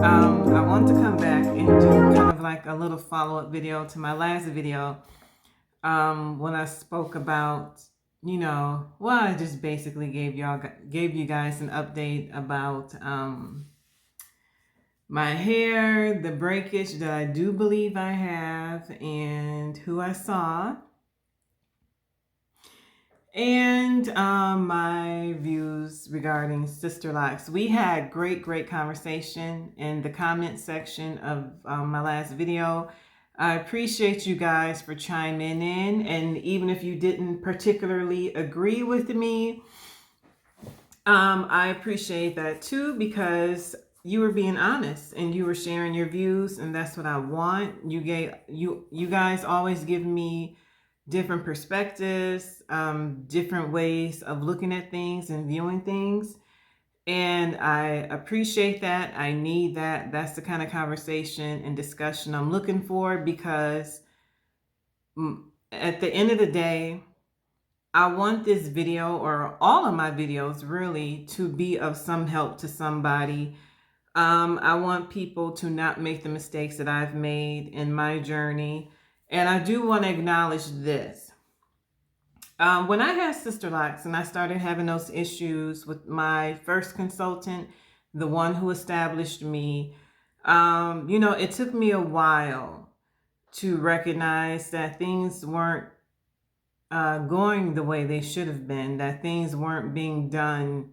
I want to come back and do kind of like a little follow-up video to my last video when I spoke about, well, I just basically gave you guys an update about my hair, the breakage that I do believe I have, and who I saw, and my views regarding Sisterlocks. We had great conversation in the comment section of my last video. I appreciate you guys for chiming in, and even if you didn't particularly agree with me, I appreciate that too, because you were being honest and you were sharing your views, and that's what I want. You guys always give me different perspectives, different ways of looking at things and viewing things. And I appreciate that. I need that. That's the kind of conversation and discussion I'm looking for, because at the end of the day, I want this video, or all of my videos really, to be of some help to somebody. I want people to not make the mistakes that I've made in my journey. And I do want to acknowledge this. When I had Sisterlocks and I started having those issues with my first consultant, the one who established me, it took me a while to recognize that things weren't going the way they should have been, that things weren't being done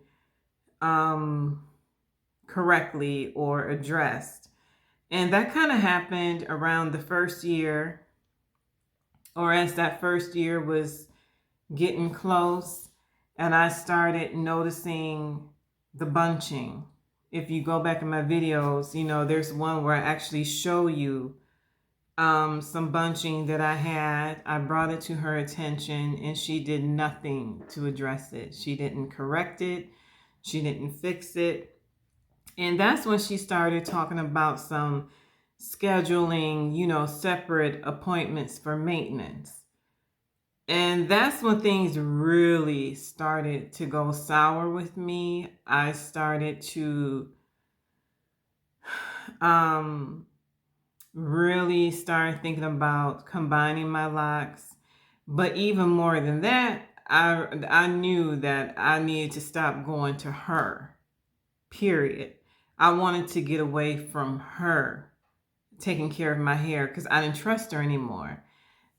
correctly or addressed. And that kind of happened around the first year, or as that first year was getting close, and I started noticing the bunching. If you go back in my videos, there's one where I actually show you some bunching that I had. I brought it to her attention and she did nothing to address it. She didn't correct it. She didn't fix it. And that's when she started talking about some scheduling, separate appointments for maintenance. And that's when things really started to go sour with me. I started to really start thinking about combining my locks. But even more than that, I knew that I needed to stop going to her, period. I wanted to get away from her taking care of my hair, because I didn't trust her anymore.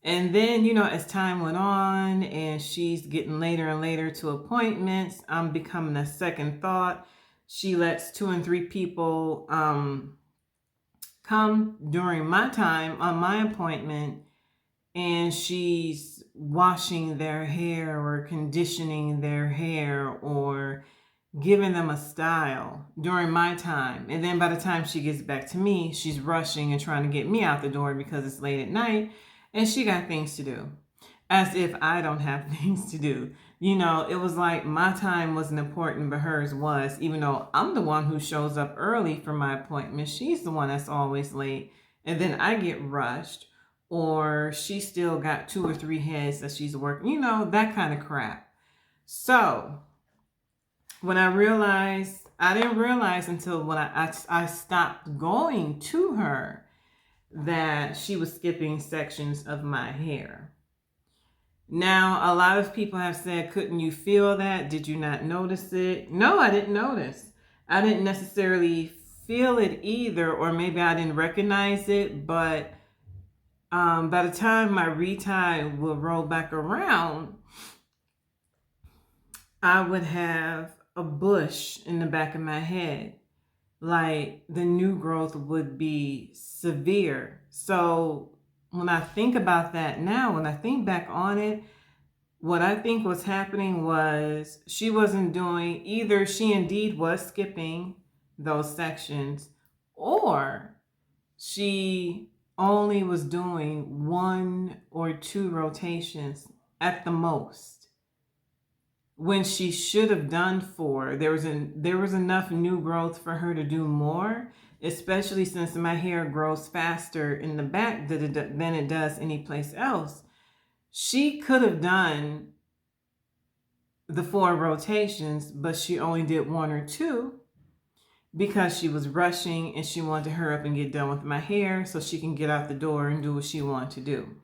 And then, as time went on and she's getting later and later to appointments, I'm becoming a second thought. She lets 2 and 3 people come during my time on my appointment, and she's washing their hair or conditioning their hair or giving them a style during my time. And then by the time she gets back to me, she's rushing and trying to get me out the door because it's late at night and she got things to do, as if I don't have things to do. It was like my time wasn't important, but hers was, even though I'm the one who shows up early for my appointment. She's the one that's always late. And then I get rushed, or she still got 2 or 3 heads that she's working, that kind of crap. So when I didn't realize until when I stopped going to her, that she was skipping sections of my hair. Now, a lot of people have said, couldn't you feel that? Did you not notice it? No, I didn't notice. I didn't necessarily feel it either, or maybe I didn't recognize it, but by the time my retie will roll back around, I would have a bush in the back of my head. Like the new growth would be severe. So when I think about that now, when I think back on it, what I think was happening was she wasn't doing, either she indeed was skipping those sections, or she only was doing 1 or 2 rotations at the most, when she should have done 4. There was enough new growth for her to do more, especially since my hair grows faster in the back than it does anyplace else. She could have done the 4 rotations, but she only did 1 or 2. because she was rushing and she wanted to hurry up and get done with my hair so she can get out the door and do what she wanted to do.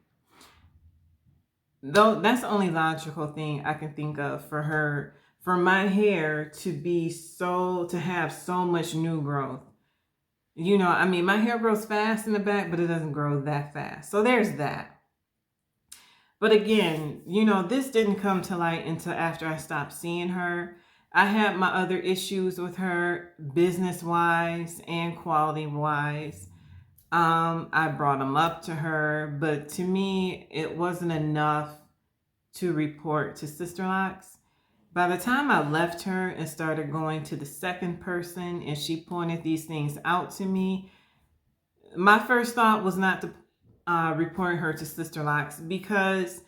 Though that's the only logical thing I can think of for her, for my hair to have so much new growth. I mean, my hair grows fast in the back, but it doesn't grow that fast. So there's that. But again, this didn't come to light until after I stopped seeing her. I had my other issues with her, business-wise and quality-wise. I brought them up to her, but to me, it wasn't enough to report to Sisterlocks. By the time I left her and started going to the second person and she pointed these things out to me, my first thought was not to report her to Sisterlocks, because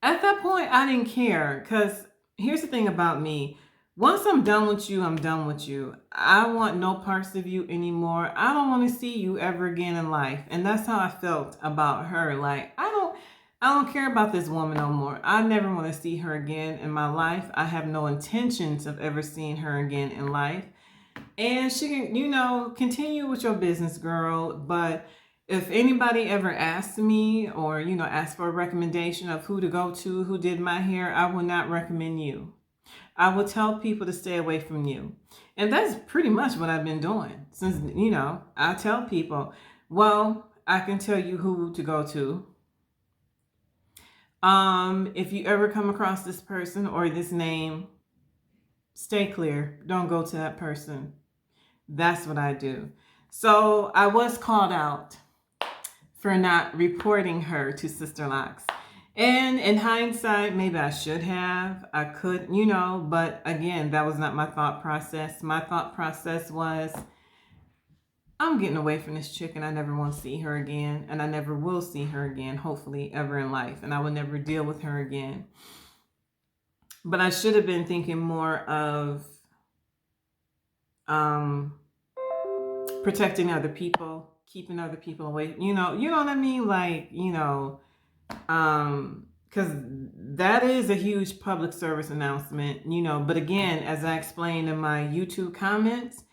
at that point I didn't care. Because here's the thing about me. Once I'm done with you, I'm done with you. I want no parts of you anymore. I don't want to see you ever again in life. And that's how I felt about her. Like, I don't care about this woman no more. I never want to see her again in my life. I have no intentions of ever seeing her again in life. And she can, continue with your business, girl. But if anybody ever asks me or, asks for a recommendation of who to go to, who did my hair, I will not recommend you. I will tell people to stay away from you. And that's pretty much what I've been doing since, I tell people, well, I can tell you who to go to. If you ever come across this person or this name, stay clear. Don't go to that person. That's what I do. So I was called out for not reporting her to Sisterlocks. And in hindsight, maybe I should have. I could, but again, that was not my thought process. My thought process was, I'm getting away from this chick and I never want to see her again. And I never will see her again, hopefully, ever in life. And I will never deal with her again. But I should have been thinking more of protecting other people, keeping other people away. You know what I mean? Like, because that is a huge public service announcement, but again, as I explained in my YouTube comments,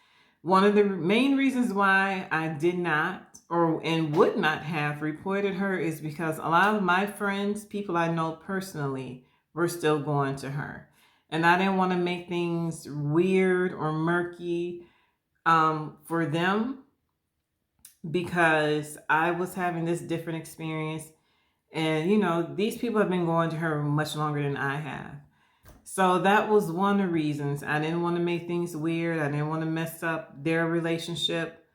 one of the main reasons why I did not and would not have reported her is because a lot of my friends, people I know personally, were still going to her. And I didn't want to make things weird or murky for them, because I was having this different experience. And, these people have been going to her much longer than I have. So that was one of the reasons. I didn't want to make things weird. I didn't want to mess up their relationship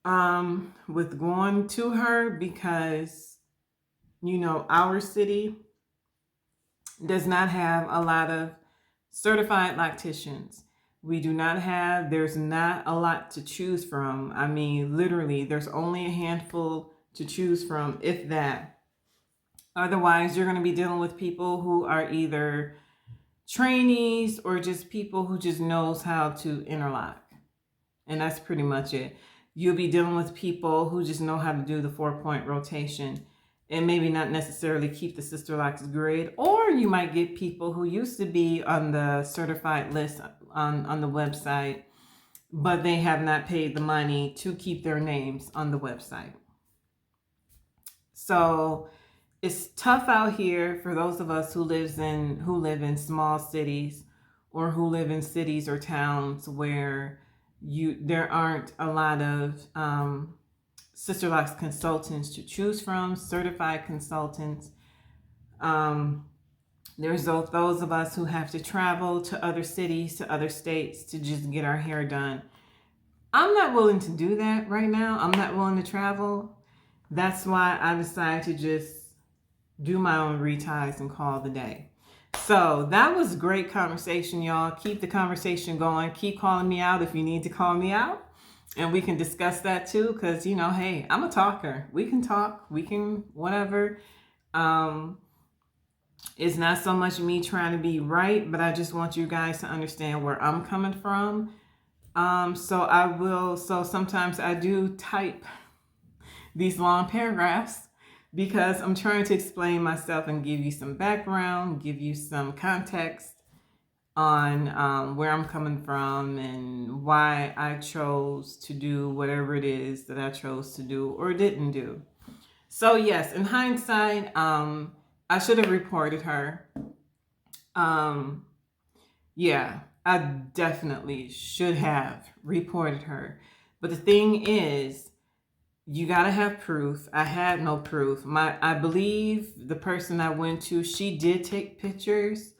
with going to her, because, our city does not have a lot of certified locticians. There's not a lot to choose from. I mean, literally, there's only a handful to choose from, if that. Otherwise, you're going to be dealing with people who are either trainees or just people who just knows how to interlock. And that's pretty much it. You'll be dealing with people who just know how to do the 4-point rotation and maybe not necessarily keep the Sisterlocks grid. Or you might get people who used to be on the certified list on the website, but they have not paid the money to keep their names on the website. So it's tough out here for those of us who live in small cities, or who live in cities or towns where there aren't a lot of Sisterlocks consultants to choose from, certified consultants. There's those of us who have to travel to other cities, to other states to just get our hair done. I'm not willing to do that right now. I'm not willing to travel. That's why I decided to just do my own reties and call the day. So that was great conversation, y'all. Keep the conversation going. Keep calling me out if you need to call me out. And we can discuss that too, because, hey, I'm a talker. We can talk. We can whatever. It's not so much me trying to be right, but I just want you guys to understand where I'm coming from. So sometimes I do type these long paragraphs because I'm trying to explain myself and give you some background, give you some context. on where I'm coming from and why I chose to do whatever it is that I chose to do or didn't do. So yes, in hindsight, I should have reported her. Um, yeah, I definitely should have reported her. But the thing is, you gotta have proof. I had no proof. I believe the person I went to, she did take pictures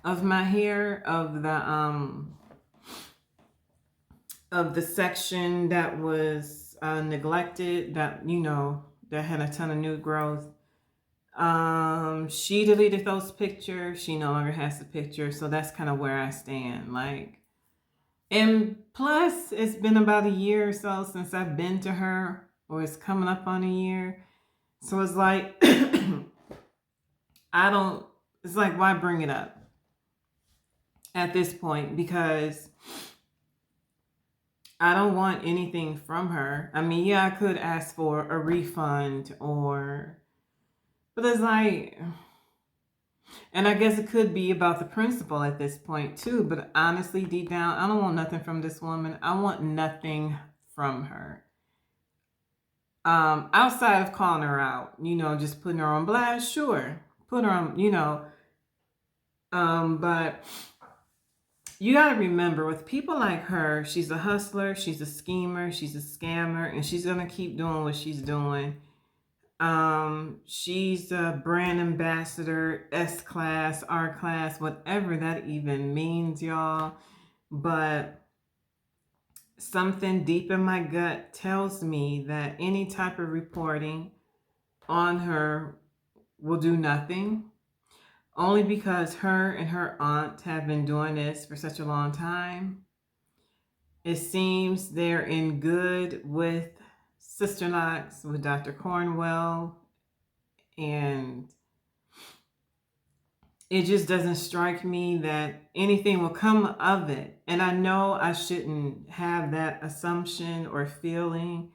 of my hair, of the section that was neglected, that that had a ton of new growth. She deleted those pictures. She no longer has the picture, so that's kind of where I stand. Like, and plus, it's been about a year or so since I've been to her, or it's coming up on a year. So it's like, I don't. It's like, why bring it up at this point? Because I don't want anything from her. I mean, yeah, I could ask for a refund but it's like, and I guess it could be about the principal at this point too. But honestly, deep down, I don't want nothing from this woman. I want nothing from her. Outside of calling her out, just putting her on blast, sure. Put her on, but you got to remember, with people like her, she's a hustler, she's a schemer, she's a scammer, and she's going to keep doing what she's doing. She's a brand ambassador, S class, R class, whatever that even means, y'all. But something deep in my gut tells me that any type of reporting on her will do nothing. Only because her and her aunt have been doing this for such a long time. It seems they're in good with Sisterlocks, with Dr. Cornwell, and it just doesn't strike me that anything will come of it. And I know I shouldn't have that assumption or feeling.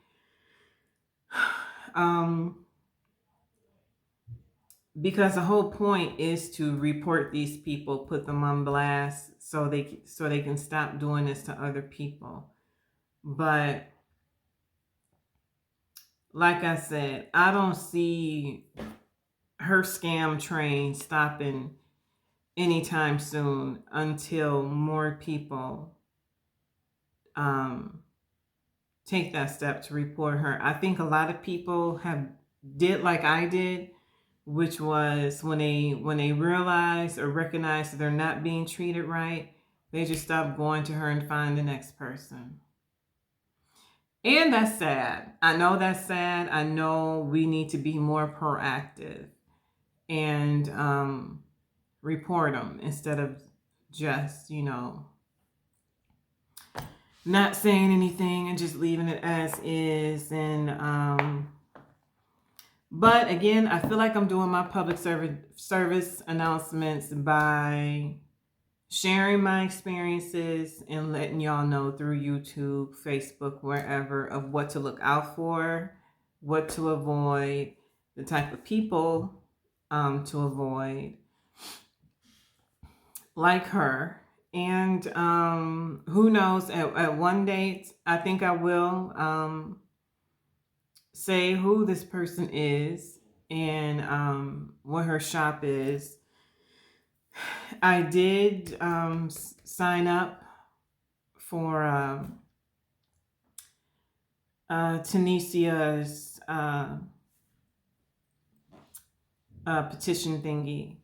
Because the whole point is to report these people, put them on blast, so they can stop doing this to other people. But like I said, I don't see her scam train stopping anytime soon until more people take that step to report her. I think a lot of people did like I did, which was when they realize or recognize that they're not being treated right, they just stop going to her and find the next person. And that's sad. I know that's sad. I know we need to be more proactive and report them instead of just, not saying anything and just leaving it as is. And but again, I feel like I'm doing my public service announcements by sharing my experiences and letting y'all know through YouTube, Facebook, wherever, of what to look out for, what to avoid, the type of people to avoid, like her. And who knows, at one date, I think I will say who this person is and what her shop is. I did sign up for Tunisia's petition thingy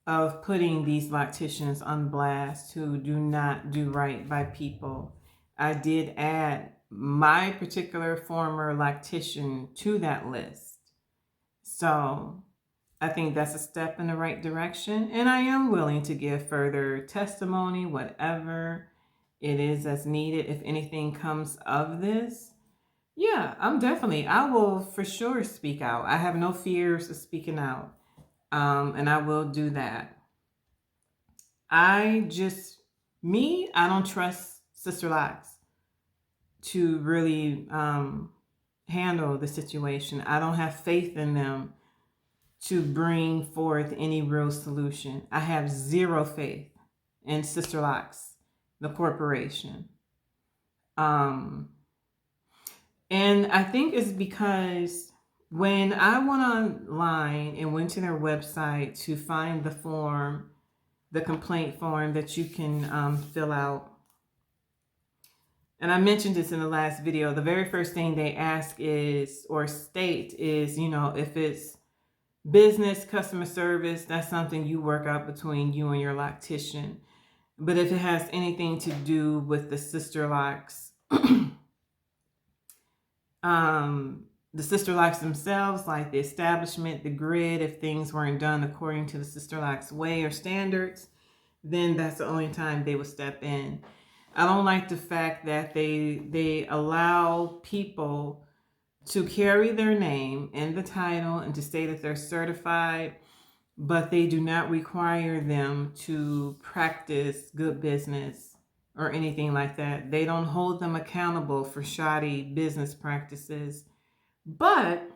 of putting these lacticians on blast who do not do right by people. I did add my particular former lactician to that list. So I think that's a step in the right direction. And I am willing to give further testimony, whatever it is that's needed. If anything comes of this, yeah, I will for sure speak out. I have no fears of speaking out. And I will do that. I don't trust Sisterlocks to really handle the situation. I don't have faith in them to bring forth any real solution. I have zero faith. and Sisterlocks, the corporation. Um, and I think it's because when I went online and went to their website to find the form, the complaint form that you can fill out, and I mentioned this in the last video, the very first thing they ask is, or state is, if it's business, customer service, that's something you work out between you and your loctician. But if it has anything to do with the Sisterlocks, the Sisterlocks themselves, like the establishment, the grid, if things weren't done according to the Sisterlocks way or standards, then that's the only time they would step in. I don't like the fact that they allow people to carry their name in the title and to say that they're certified, but they do not require them to practice good business or anything like that. They don't hold them accountable for shoddy business practices. But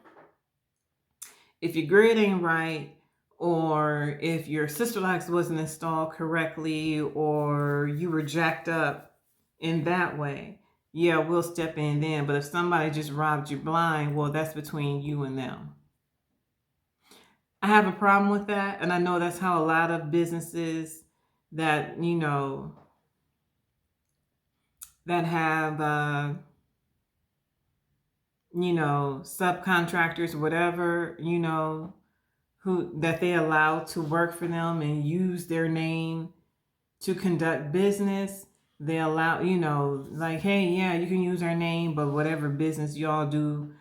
if your grid ain't right, or if your Sisterlocks wasn't installed correctly, or you were jacked up in that way, yeah, we'll step in then. But if somebody just robbed you blind, well, that's between you and them. I have a problem with that, and I know that's how a lot of businesses that that have subcontractors, whatever, who that they allow to work for them and use their name to conduct business. They allow, like, hey, yeah, you can use our name, but whatever business y'all do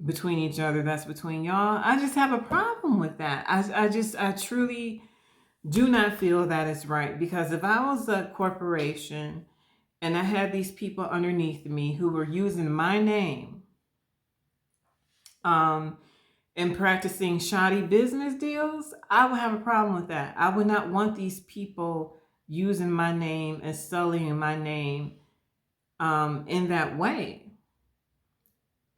between each other, that's between y'all. I just have a problem with that. I truly do not feel that is right, because if I was a corporation and I had these people underneath me who were using my name and practicing shoddy business deals, I would have a problem with that. I would not want these people using my name and sullying my name in that way.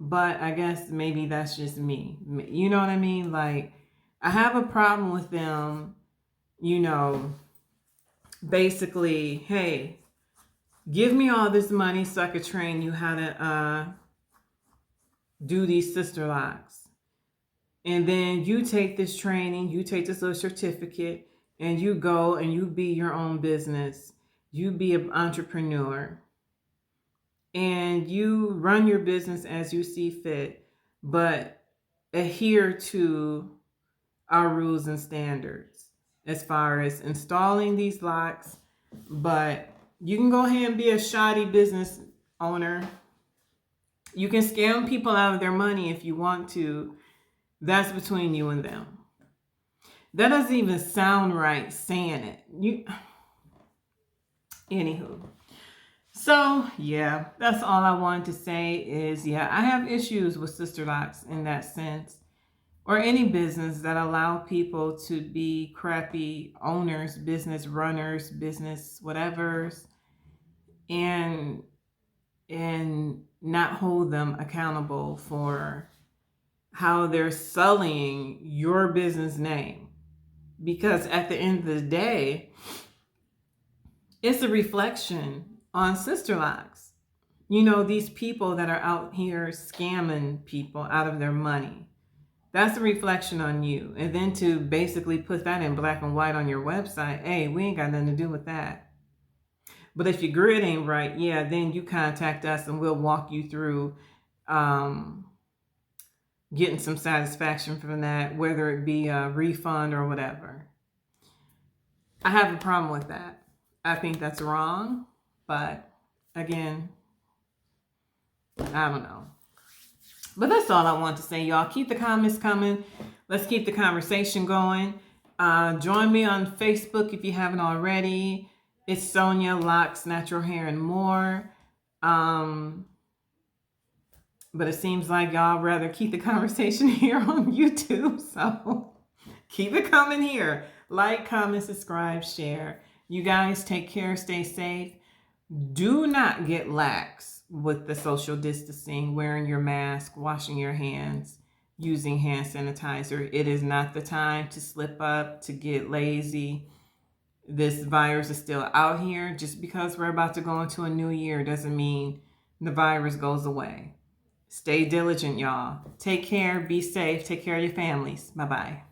But I guess maybe that's just me. You know what I mean? Like, I have a problem with them, basically, hey, give me all this money so I could train you how to do these Sisterlocks. And then you take this training, you take this little certificate, and you go and you be your own business. You be an entrepreneur. And you run your business as you see fit, but adhere to our rules and standards as far as installing these locks. But you can go ahead and be a shoddy business owner. You can scam people out of their money if you want to. That's between you and them. That doesn't even sound right saying it. Anywho. So, yeah, that's all I wanted to say is, yeah, I have issues with Sisterlocks in that sense, or any business that allow people to be crappy owners, business runners, business whatevers, and not hold them accountable for how they're sullying your business name. Because at the end of the day, it's a reflection on Sisterlocks. These people that are out here scamming people out of their money. That's a reflection on you. And then to basically put that in black and white on your website, hey, we ain't got nothing to do with that. But if your grid ain't right, yeah, then you contact us and we'll walk you through getting some satisfaction from that, whether it be a refund or whatever. I have a problem with that. I think that's wrong. But again, I don't know. But that's all I want to say, y'all. Keep the comments coming. Let's keep the conversation going. Join me on Facebook if you haven't already. It's Sonia Locks, Natural Hair and More. But it seems like y'all rather keep the conversation here on YouTube. So keep it coming here. Like, comment, subscribe, share. You guys take care. Stay safe. Do not get lax with the social distancing, wearing your mask, washing your hands, using hand sanitizer. It is not the time to slip up, to get lazy. This virus is still out here. Just because we're about to go into a new year doesn't mean the virus goes away. Stay diligent, y'all. Take care. Be safe. Take care of your families. Bye-bye.